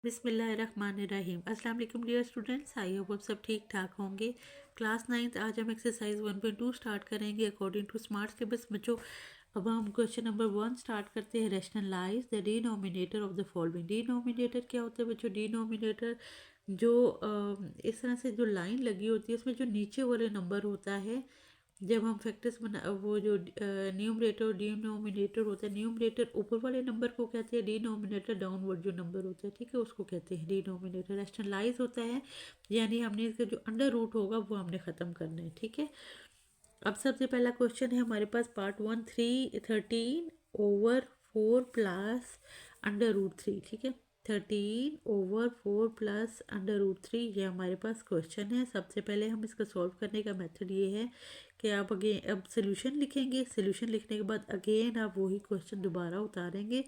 बिस्मिल्लाहिर्रहमानिर्रहीम। अस्सलाम वालेकुम डियर स्टूडेंट्स, आई होप आप सब ठीक ठाक होंगे। क्लास 9th आज हम एक्सरसाइज 1.2 स्टार्ट करेंगे अकॉर्डिंग टू स्मार्ट सिलेबस। बच्चों अब हम क्वेश्चन नंबर 1 स्टार्ट करते हैं। Rationalise the denominator of the following. Denominator क्या होता है बच्चों? डिनोमिनेटर जो इस तरह से जो लाइन लगी होती है उसमें जो नीचे वाले नंबर होता है, जब हम फैक्टर्स बना वो जो न्यूमरेटर और डिनोमिनेटर होता है, न्यूमरेटर ऊपर वाले नंबर को कहते हैं, डिनोमिनेटर डाउनवर्ड जो नंबर होता है, ठीक है, उसको कहते हैं डिनोमिनेटर। रैशनलाइज होता है यानी हमने इसका जो अंडर रूट होगा वो हमने ख़त्म करना है, ठीक है। अब सबसे पहला क्वेश्चन है हमारे पास पार्ट 1 13/4 प्लस अंडर रूट 3, ठीक है। 13/4 प्लस अंडर रूट 3 ये हमारे पास क्वेश्चन है। सबसे पहले हम इसका सॉल्व करने का मेथड ये है कि आप अगेन अब सोल्यूशन लिखेंगे। सोल्यूशन लिखने के बाद अगेन आप वही क्वेश्चन दोबारा उतारेंगे।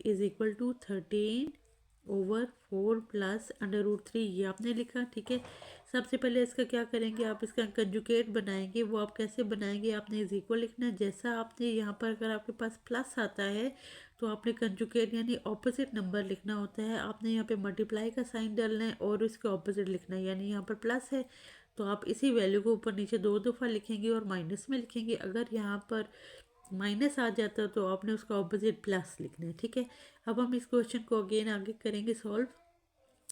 Is equal to 13/4 plus under root 3 ये आपने लिखा, ठीक है। सबसे पहले इसका क्या करेंगे, आप इसका कंजुगेट बनाएंगे। वो आप कैसे बनाएंगे, आपने इज इक्वल लिखना है। जैसा आपने यहाँ पर अगर आपके पास प्लस आता है तो आपने कंजुगेट यानी ऑपोजिट नंबर लिखना होता है। आपने यहाँ पे मल्टीप्लाई का साइन डालना है और इसके ऑपोजिट लिखना है। यानी यहाँ पर प्लस है तो आप इसी वैल्यू को ऊपर नीचे 2 दफ़ा लिखेंगे और माइनस में लिखेंगे। अगर यहाँ पर माइनस आ जाता है तो आपने उसका ऑपोजिट प्लस लिखना है, ठीक है। अब हम इस क्वेश्चन को अगेन आगे करेंगे solve.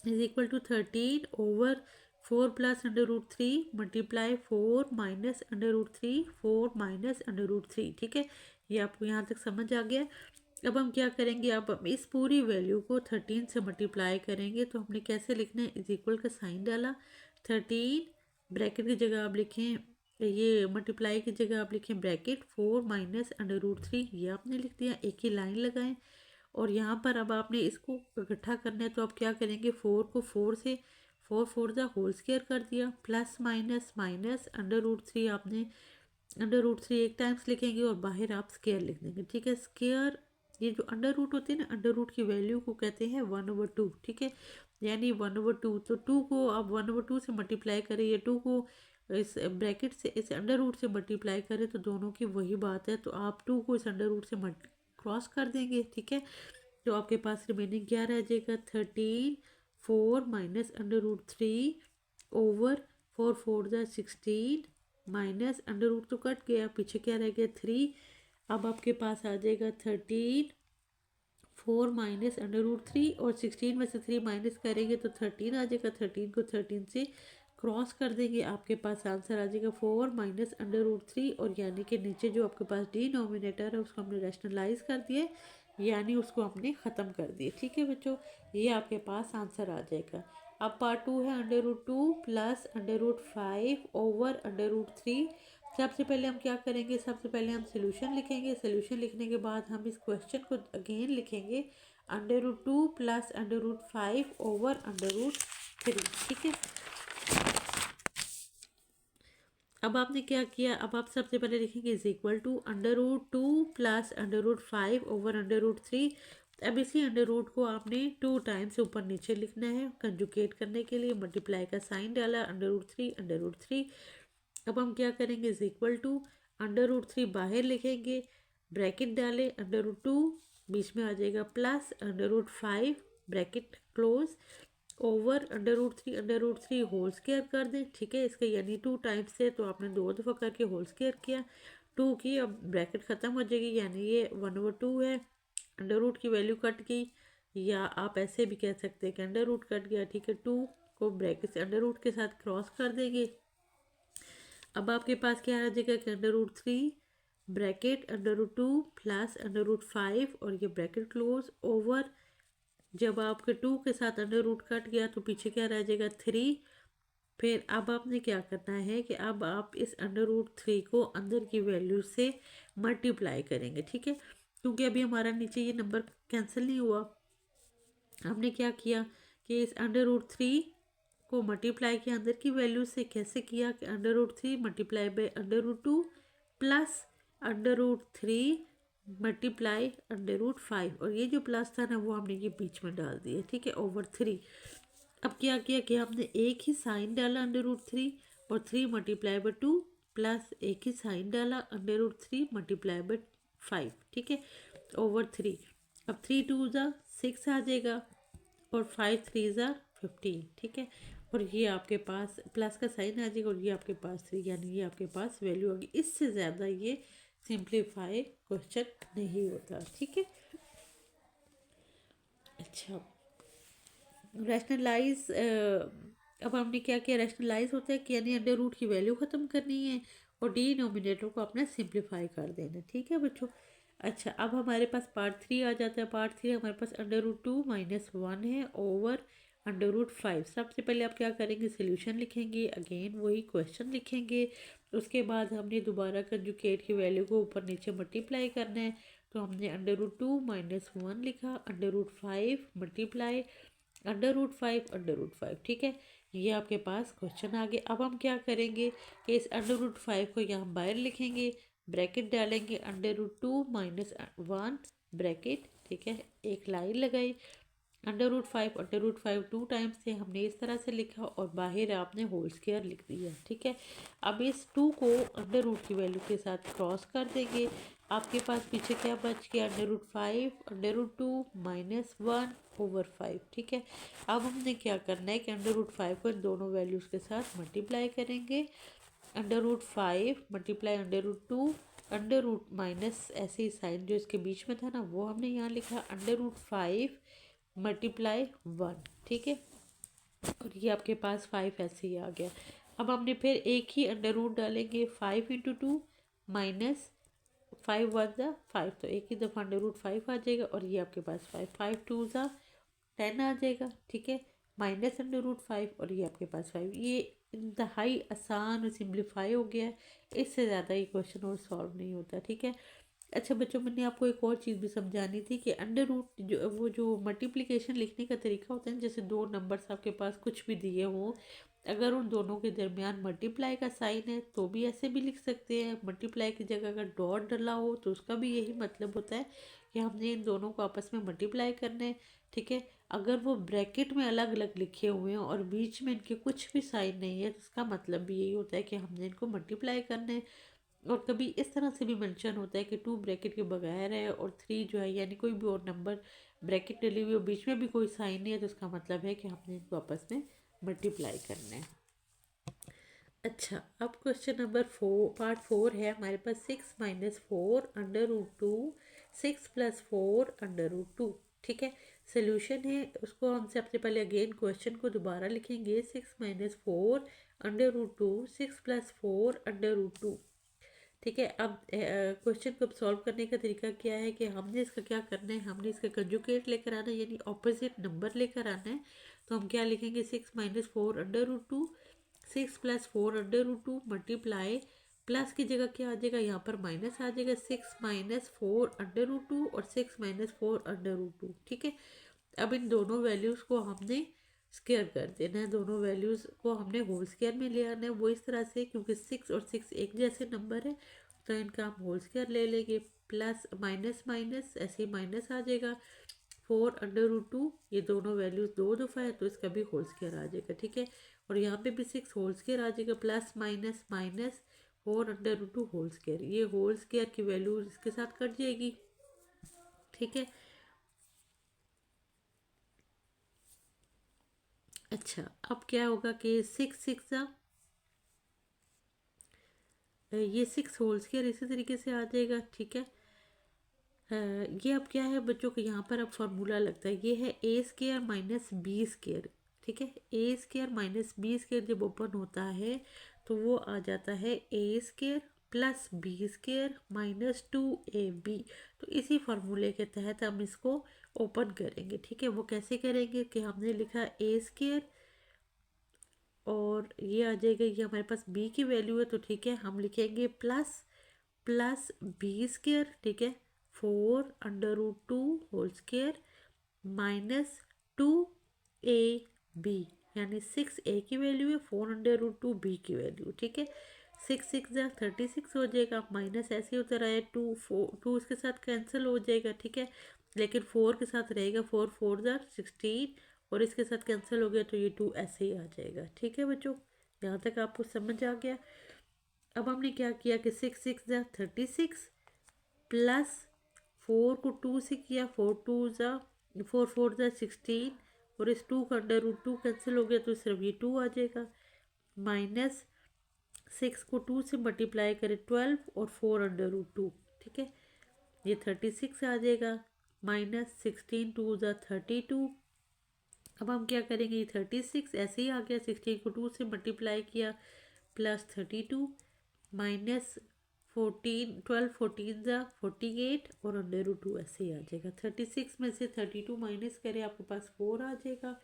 Is equal to 13/4 plus under root 3 multiply 4 minus under root 3 4 minus under root 3, ठीक है। ये आपको यहाँ तक समझ आ गया। अब हम क्या करेंगे, अब हम इस पूरी वैल्यू को 13 से मल्टीप्लाई करेंगे। तो हमने कैसे लिखना है, इज इक्वल का साइन डाला। 13 ब्रैकेट की जगह आप लिखें, ये मल्टीप्लाई की जगह आप लिखें ब्रैकेट 4 माइनस अंडर रूट 3, ये आपने लिख दिया। एक ही लाइन लगाएं और यहाँ पर अब आपने इसको इकट्ठा करना है। तो आप क्या करेंगे, 4 को 4 से 4 4 द होल स्क्वायर कर दिया, plus minus minus under root 3, आपने अंडर रूट 3 एक टाइम्स लिखेंगे और बाहर आप स्क्वायर लिख देंगे, ठीक है। स्क्वायर ये जो अंडर रूट होते हैं ना, अंडर रूट की वैल्यू को कहते हैं 1/2, ठीक है। यानी 1/2, तो 2 को आप 1/2 से मल्टीप्लाई करें या 2 को इस ब्रैकेट से इस अंडर रूट से मल्टीप्लाई करें तो दोनों की वही बात है। तो आप 2 को इस अंडर रूट से क्रॉस कर देंगे, ठीक है। तो आपके पास रिमेनिंग क्या रह जाएगा, 13/4 minus under root 3 over 4 4 16 minus under root तो कट गया, पीछे क्या रह गया 3। अब आपके पास आ जाएगा 13/4 माइनस अंडर रूट 3 और 16 में से 3 माइनस करेंगे तो 13 आ जाएगा। 13 को 13 से क्रॉस कर देंगे, आपके पास आंसर आ जाएगा 4 माइनस अंडर रूट 3। और यानी कि नीचे जो आपके पास डिनोमिनेटर है उसको हमने रैशनलाइज कर दिए, यानी उसको हमने ख़त्म कर दिए, ठीक है बच्चों। ये आपके पास आंसर आ जाएगा। अब पार्ट 2 है under root 2 plus under root 5 over under root 3। सबसे पहले हम क्या करेंगे, सबसे पहले हम सोल्यूशन लिखेंगे। सोल्यूशन लिखने के बाद हम इस क्वेश्चन को अगेन लिखेंगे, under root 2 plus under root 5 over under root 3, ठीक है। अब आपने क्या किया, अब आप सबसे पहले लिखेंगे is equal to under root 2 plus under root 5 over under root 3। अब इसी अंडर रूट को आपने 2 टाइम्स ऊपर नीचे लिखना है कंजुगेट करने के लिए। मल्टीप्लाई का साइन डाला, अंडर रूट 3 अंडर रूट 3। अब हम क्या करेंगे, is equal to under root 3 बाहर लिखेंगे, ब्रैकेट डाले, अंडर रूट 2 बीच में आ जाएगा plus under root 5 bracket close over under root 3 whole square कर दें, ठीक है। इसका यानी 2 टाइम्स से तो आपने 2 दफ़ा करके होल स्क्वायर किया, 2 की अब ब्रैकेट ख़त्म हो जाएगी, यानी ये 1/2 है। अंडर रूट की वैल्यू कट गई, या आप ऐसे भी कह सकते हैं कि अंडर रूट कट गया, ठीक है। 2 को ब्रैकेट से अंडर रूट के साथ क्रॉस कर देंगे। अब आपके पास क्या आ जाएगा कि under root 3 bracket under root 2 plus under root 5 और ये ब्रैकेट क्लोज ओवर, जब आपके 2 के साथ अंडर रूट कट गया तो पीछे क्या रह जाएगा 3। फिर अब आपने क्या करना है कि अब आप इस अंडर रूट 3 को अंदर की वैल्यू से मल्टीप्लाई करेंगे, ठीक है। क्योंकि अभी हमारा नीचे ये नंबर कैंसिल नहीं हुआ, हमने क्या किया कि इस अंडर रूट 3 को मल्टीप्लाई किया अंदर की वैल्यू से। कैसे किया कि under root 3 multiply by under root 2 plus under root 3 multiply under root 5, और ये जो प्लस था ना वो हमने ये बीच में डाल दिया, ठीक है, ओवर 3। अब क्या किया कि हमने एक ही साइन डाला अंडर रूट 3 और 3 मल्टीप्लाई बाई 2 प्लस एक ही साइन डाला अंडर रूट 3 मल्टीप्लाई बाई 5, ठीक है, ओवर 3। अब 3 2 ज़ा 6 आ जाएगा और 5 3 ज़ा 15, ठीक है। और ये आपके पास प्लस का साइन आ जाएगा और ये आपके पास 3, यानी ये आपके पास वैल्यू होगी। इससे ज़्यादा ये सिंप्लीफाई क्वेश्चन नहीं होता, ठीक है। अच्छा, रैशनलाइज, अब हमने क्या किया, रैशनलाइज होता है कि यानी अंडर रूट की वैल्यू ख़त्म करनी है और डिनोमिनेटर को अपना सिंप्लीफाई कर देना, ठीक है बच्चों। अच्छा, अब हमारे पास पार्ट 3 आ जाता है। पार्ट 3 हमारे पास √2 - 1 है ओवर √5। सबसे पहले आप क्या करेंगे, सोल्यूशन लिखेंगे, अगेन वही क्वेश्चन लिखेंगे। उसके बाद हमने दोबारा कंजुगेट की वैल्यू को ऊपर नीचे मल्टीप्लाई करना है। तो हमने √2 - 1 लिखा, √5 मल्टीप्लाई √5, ठीक है। ये आपके पास क्वेश्चन आ गया। अब हम क्या करेंगे कि इस √5 को यहाँ बाहर लिखेंगे, ब्रैकेट डालेंगे, √2 - 1 ब्रैकेट, ठीक है, एक लाइन लगाई। √5 टू टाइम्स से हमने इस तरह से लिखा और बाहर आपने होल स्क्वायर लिख दिया, ठीक है। अब इस 2 को अंडर रूट की वैल्यू के साथ क्रॉस कर देंगे। आपके पास पीछे क्या बच गया, √5 √2 -1/5, ठीक है। अब हमने क्या करना है कि √5 को इन दोनों वैल्यूज़ के साथ मल्टीप्लाई करेंगे। √5 मल्टीप्लाई √2 अंडर रूट माइनस ऐसे ही साइन जो इसके बीच में था ना वो हमने यहाँ लिखा, √5 मल्टीप्लाई 1, ठीक है। और ये आपके पास 5 ऐसे ही आ गया। अब हमने फिर एक ही अंडर रूट डालेंगे, 5 × 2 -5 तो एक ही दफ़ा √5 आ जाएगा और ये आपके पास 5 2 10 आ जाएगा, ठीक है, -√5 और ये आपके पास 5। ये इंतहाई आसान और सिंप्लीफाई हो गया है। इससे ज़्यादा ये क्वेश्चन और सॉल्व नहीं होता, ठीक है। अच्छा बच्चों, मैंने आपको एक और चीज़ भी समझानी थी कि अंडर रूट जो मल्टीप्लिकेशन लिखने का तरीका होता है, जैसे दो नंबर्स आपके पास कुछ भी दिए हों, अगर उन दोनों के दरमियान मल्टीप्लाई का साइन है तो भी ऐसे भी लिख सकते हैं। मल्टीप्लाई की जगह अगर डॉट डला हो तो उसका भी यही मतलब होता है कि हमने इन दोनों को आपस में मल्टीप्लाई करना है, ठीक है। अगर वो ब्रैकेट में अलग अलग लिखे हुए हैं और बीच में इनके कुछ भी साइन नहीं है तो उसका मतलब भी यही होता है कि हमने इनको मल्टीप्लाई करना है। और कभी इस तरह से भी मेंशन होता है कि 2 ब्रैकेट के बगैर है और 3 जो है, यानी कोई भी और नंबर ब्रैकेट डली हुई और बीच में भी कोई साइन नहीं है तो उसका मतलब है कि हमने इनको आपस में मल्टीप्लाई करना है। अच्छा, अब क्वेश्चन नंबर 4 पार्ट 4 है हमारे पास, 6 - 4 √2 6 + 4 √2, ठीक है। सोल्यूशन है उसको हम सबसे पहले अगेन क्वेश्चन को दोबारा लिखेंगे, 6 - 4 √2 6 + 4 √2, ठीक है। अब क्वेश्चन को सॉल्व करने का तरीका क्या है कि हमने इसका क्या करना है, हमने इसका कंजुगेट लेकर आना है, यानी ऑपोजिट नंबर लेकर आना है। तो हम क्या लिखेंगे, 6 - 4 √2 6 + 4 √2 मल्टीप्लाई, प्लस की जगह क्या आ जाएगा, यहाँ पर माइनस आ जाएगा, 6 - 4 √2 और 6 - 4 √2, ठीक है। अब इन दोनों वैल्यूज़ को हमने स्क्वायर कर देना है, दोनों वैल्यूज़ को हमने होल स्क्वायर में ले आना है। वो इस तरह से, क्योंकि 6 और 6 एक जैसे नंबर है तो इनका हम होल स्क्वायर ले लेंगे। प्लस माइनस माइनस ऐसे ही माइनस आ जाएगा, 4 √2, ये दोनों वैल्यूज़ दो दफ़ा है तो इसका भी होल स्क्वायर आ जाएगा, ठीक है। और यहाँ पे भी 6 होल स्क्वायर आ जाएगा, plus minus minus 4 √2 whole square, ये होल स्क्वायर की वैल्यू इसके साथ कट जाएगी, ठीक है। अच्छा, अब क्या होगा कि 6 6 ये 6 होल स्क्वायर इसी तरीके से आ जाएगा, ठीक है। ये अब क्या है बच्चों को, यहाँ पर अब फार्मूला लगता है, ये है a² - b², ठीक है। a² - b² जब ओपन होता है तो वो आ जाता है a² + b² - 2ab। तो इसी फार्मूले के तहत हम इसको ओपन करेंगे, ठीक है। वो कैसे करेंगे कि हमने लिखा a² और ये आ जाएगा, ये हमारे पास b की वैल्यू है तो ठीक है, हम लिखेंगे प्लस b², ठीक है, 4 √2 होल स्क्वायर -2ab, यानी 6a की वैल्यू है, 4 √2 b की वैल्यू, ठीक है। 6 6 36 हो जाएगा, माइनस ऐसे ही उतर आया, 2 इसके साथ कैंसिल हो जाएगा, ठीक है। लेकिन 4 के साथ रहेगा, 4 4 16 और इसके साथ कैंसिल हो गया तो ये 2 ऐसे ही आ जाएगा, ठीक है बच्चों। यहाँ तक आपको समझ आ गया। अब हमने क्या किया कि 6 6 36 प्लस 4 को 2 से किया, 4 4 16 और इस 2 का √2 कैंसिल हो गया तो सिर्फ ये 2 आ जाएगा। -6 को 2 से मल्टीप्लाई करें 12 और 4 √2, ठीक है, ये 36 आ जाएगा। -16 2 ज़ा 32। अब हम क्या करेंगे, ये 36 ऐसे ही आ गया, 16 को 2 से मल्टीप्लाई किया +32 -14 12 14 ज़ा 48 और √2 ऐसे ही आ जाएगा। 36 में से 32 माइनस करें, आपके पास 4 आ जाएगा।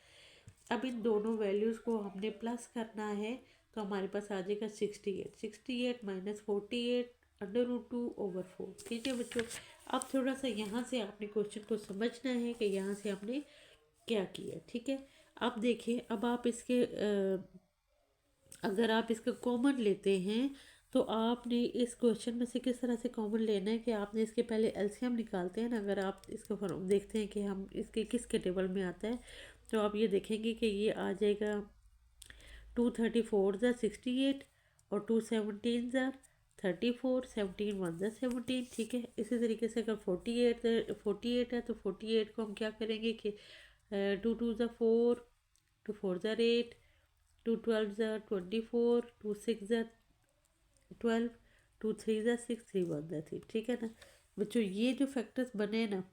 अब इन दोनों वैल्यूज़ को हमने प्लस करना है तो हमारे पास आ जाएगा 68 -48 √2/4, ठीक है बच्चों। अब थोड़ा सा यहाँ से आपने क्वेश्चन को समझना है कि यहाँ से आपने क्या किया, ठीक है। अब देखिए, अब आप इसके अगर आप इसका कॉमन लेते हैं तो आपने इस क्वेश्चन में से किस तरह से कॉमन लेना है कि आपने इसके पहले एलसीएम निकालते हैं ना। अगर आप इसका फॉर्म देखते हैं कि हम इसके किसके टेबल में आता है तो आप ये देखेंगे कि ये आ जाएगा 2 34 ज़ा 68 और 2 17 ज़ा 34, 17 1 ज़ा 17, ठीक है। इसी तरीके से अगर 48 है तो 48 को हम क्या करेंगे कि 2 2 ज़ा 4, 2 4 ज़ा 8, 2 12 ज़ा 24, 2 6 ज़ा 12, 2 3 ज़ा 6, 3 1 ज़ा 3, ठीक है ना बच्चों। ये जो फैक्टर्स बने ना,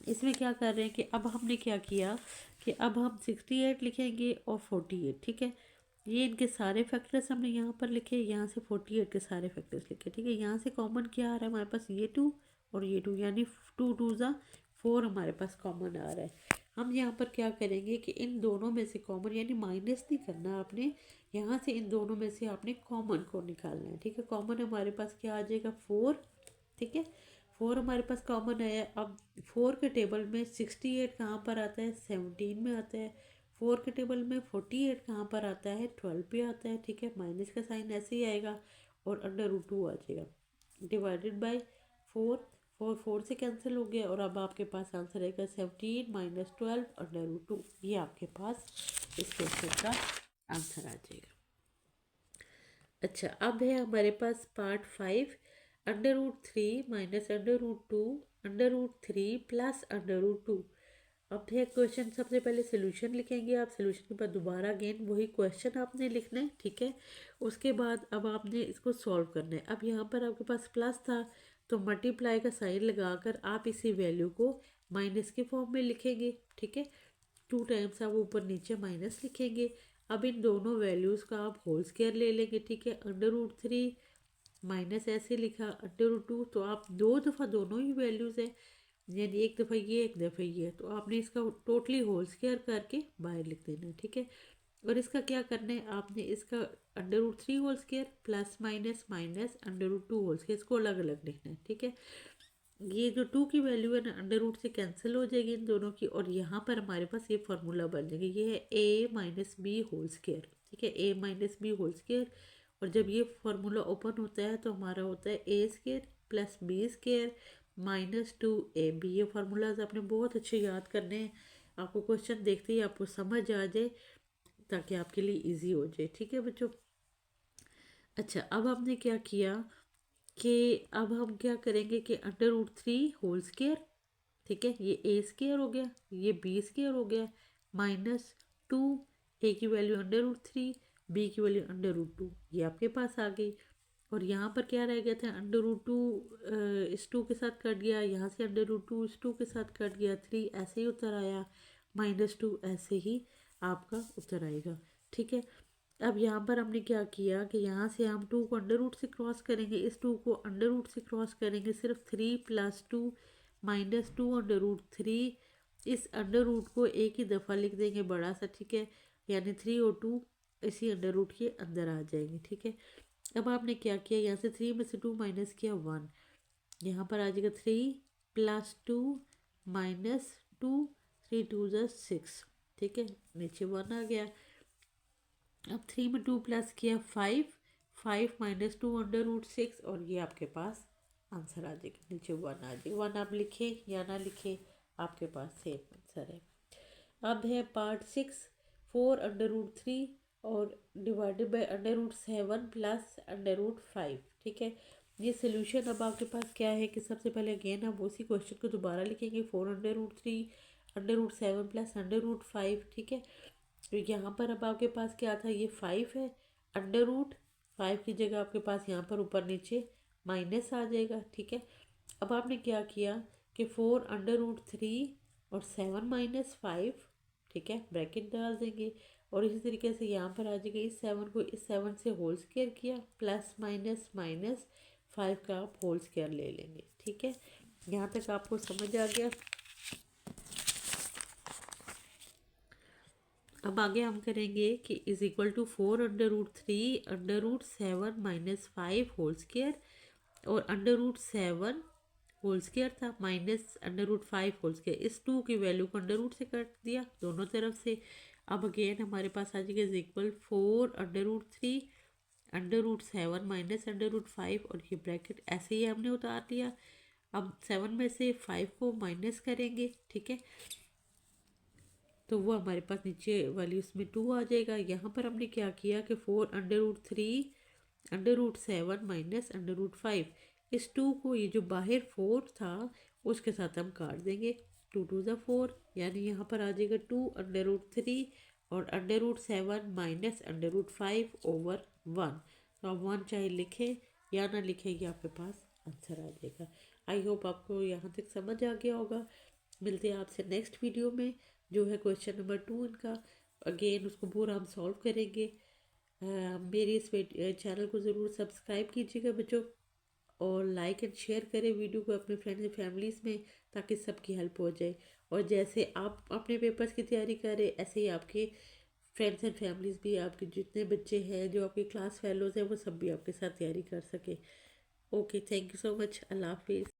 इसमें क्या कर रहे हैं कि अब हमने क्या किया कि अब हम 68 लिखेंगे और 48, ठीक है। ये इनके सारे फैक्टर्स हमने यहाँ पर लिखे, यहाँ से 48 के सारे फैक्टर्स लिखे, ठीक है। यहाँ से कॉमन क्या आ रहा है हमारे पास, ये 2 और ये 2, यानी 2 2 ज़ा 4 हमारे पास कॉमन आ रहा है। हम यहाँ पर क्या करेंगे कि इन दोनों में से कॉमन, यानी माइनस नहीं करना आपने, यहाँ से इन दोनों में से आपने कॉमन को निकालना है, ठीक है। कॉमन हमारे पास क्या आ जाएगा 4, ठीक है। 4 हमारे पास कॉमन आया। अब 4 के टेबल में 68 कहाँ पर आता है, 17 में आता है। 4 के टेबल में 48 कहाँ पर आता है, 12 पे आता है, ठीक है। माइनस का साइन ऐसे ही आएगा और √2 आ जाएगा डिवाइडेड बाय 4। 4 से कैंसिल हो गया और अब आपके पास आंसर आएगा 17 -12 √2। ये आपके पास इस क्वेश्चन का आंसर आ जाएगा। अच्छा, अब है हमारे पास पार्ट 5, √3 -√2 √3 प्लस √2। अब है क्वेश्चन, सबसे पहले सोल्यूशन लिखेंगे आप। सोल्यूशन के बाद दोबारा अगेन वही क्वेश्चन आपने लिखना है, ठीक है। उसके बाद अब आपने इसको सॉल्व करना है। अब यहाँ पर आपके पास प्लस था तो मल्टीप्लाई का साइन लगाकर आप इसी वैल्यू को माइनस के फॉर्म में लिखेंगे, ठीक है। 2 टाइम्स आप ऊपर नीचे माइनस लिखेंगे। अब इन दोनों वैल्यूज़ का आप होल स्क्वायर ले लेंगे, ठीक है। √3 माइनस ऐसे लिखा √2, तो आप 2 दफ़ा दोनों ही वैल्यूज़ हैं, यानी एक दफ़ा ये एक दफ़ा ये, तो आपने इसका टोटली होल स्क्वायर करके बाहर लिख देना है, ठीक है। और इसका क्या करना है, आपने इसका √3 whole square plus minus minus √2 whole square, इसको अलग अलग लिखना है, ठीक है। ये जो 2 की वैल्यू है ना, √ से कैंसिल हो जाएगी इन दोनों की, और यहाँ पर हमारे पास ये फार्मूला बन जाएगी। ये है a - b होल स्क्वायर, ठीक है, a - b होल स्क्वायर। और जब ये फार्मूला ओपन होता है तो हमारा होता है a² + b² -2ab। ये फार्मूलाज आपने बहुत अच्छे याद करने हैं, आपको क्वेश्चन देखते ही आपको समझ आ जाए ताकि आपके लिए इजी हो जाए, ठीक है बच्चों। अच्छा, अब हमने क्या किया कि अब हम क्या करेंगे कि √3 होल स्क्वायर, ठीक है, ये a² हो गया, ये b² हो गया, -2, a की वैल्यू √3, b की वैल्यू √2, ये आपके पास आ गई। और यहाँ पर क्या रह गया था, √2 इस 2 के साथ कट गया, यहाँ से √2 इस 2 के साथ कट गया, 3 ऐसे ही उत्तर आया, -2 ऐसे ही आपका उत्तर आएगा, ठीक है। अब यहाँ पर हमने क्या किया कि यहाँ से हम 2 को √रूट से क्रॉस करेंगे, इस 2 को √रूट से क्रॉस करेंगे, सिर्फ 3 + 2 -2 √3। इस √रूट को एक ही दफ़ा लिख देंगे बड़ा सा, ठीक है, यानी 3 और 2 इसी √रूट के अंदर आ जाएंगे, ठीक है। अब आपने क्या किया, यहाँ से 3 में से 2 माइनस किया 1, यहाँ पर आ जाएगा 3 + 2 -2, 3 2 ज़ा 6, ठीक है, नीचे 1 आ गया। अब 3 में 2 प्लस किया 5, 5 - 2 √6, और ये आपके पास आंसर आ जाएगा, नीचे 1 आ जाएगा। 1 आप लिखे या ना लिखे, आपके पास सेम आंसर है। अब है पार्ट 6, 4 √3 और डिवाइडेड बाय √7 प्लस √5, ठीक है। ये सोल्यूशन अब आपके पास क्या है कि सबसे पहले अगेन हम उसी क्वेश्चन को दोबारा लिखेंगे। 4 √3 √7 प्लस √5, ठीक है। तो यहाँ पर अब आपके पास क्या था, ये 5 है, √5 की जगह आपके पास यहाँ पर ऊपर नीचे माइनस आ जाएगा, ठीक है। अब आपने क्या किया कि 4√3 और 7 - 5, ठीक है, ब्रैकेट डाल देंगे। और इसी तरीके से यहाँ पर आ जाएगा, इस 7 को इस 7 से होल स्क्वायर किया, प्लस माइनस माइनस 5 का आप होल स्क्वायर ले लेंगे, ठीक है। यहाँ तक आपको समझ आ गया। अब आगे हम करेंगे कि is equal to 4√3 √7 - 5 whole square, और √7 होल स्क्वायर था माइनस √5 होल स्क्वायर, इस 2 की वैल्यू को अंडर रूट से काट दिया दोनों तरफ से। अब अगेन हमारे पास आ जाएगा इज इक्वल 4√3 √7 - √5, और ये ब्रैकेट ऐसे ही हमने उतार लिया। अब 7 में से 5 को माइनस करेंगे, ठीक है, तो वो हमारे पास नीचे वाली उसमें 2 आ जाएगा। यहाँ पर हमने क्या किया कि 4√3 √7 - √5, इस 2 को ये जो बाहर 4 था उसके साथ हम काट देंगे, 2 2 ज़ा 4, यानी यहाँ पर आ जाएगा 2√3 और √7 - √5 ओवर 1। तो आप 1 चाहे लिखें या ना लिखें, ये आपके पास आंसर आ जाएगा। आई होप आपको यहाँ तक समझ आ गया होगा। मिलते हैं आपसे नेक्स्ट वीडियो में, जो है क्वेश्चन नंबर 2 इनका। अगेन उसको पूरा हम सॉल्व करेंगे। मेरे इस चैनल को ज़रूर सब्सक्राइब कीजिएगा बच्चों, और लाइक एंड शेयर करें वीडियो को अपने फ्रेंड्स एंड फैमिलीज़ में, ताकि सबकी हेल्प हो जाए। और जैसे आप अपने पेपर्स की तैयारी करें, ऐसे ही आपके फ्रेंड्स एंड फैमिलीज़ भी, आपके जितने बच्चे हैं जो आपके क्लास फेलोज़ हैं, वो सब भी आपके साथ तैयारी कर सके। Okay, thank you so much. अल्लाह हाफिज़।